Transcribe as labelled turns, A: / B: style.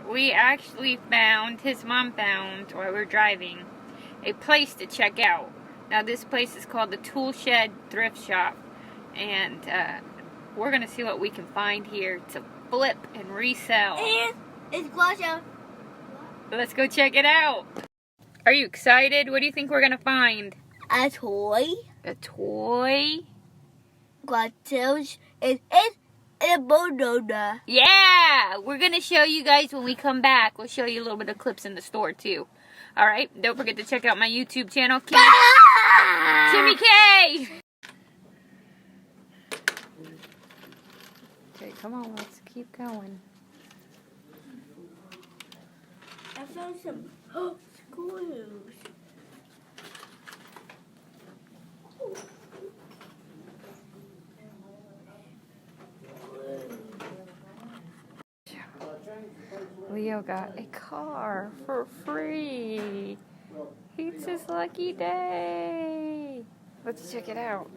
A: We actually found, his mom found, while we were driving, a place to check out. Now this place is called the Tool Shed Thrift Shop, and we're going to see what we can find here to flip and resell.
B: And it's closer.
A: Let's go check it out. Are you excited? What do you think we're going to find?
B: A toy.
A: A toy?
B: It's a banana.
A: Yeah! We're going to show you guys when we come back. We'll show you a little bit of clips in the store, too. Alright? Don't forget to check out my YouTube channel, Kimmy K! Okay, come on. Let's keep going.
B: I found some screws.
A: Leo got a car for free. It's his lucky day. Let's check it out.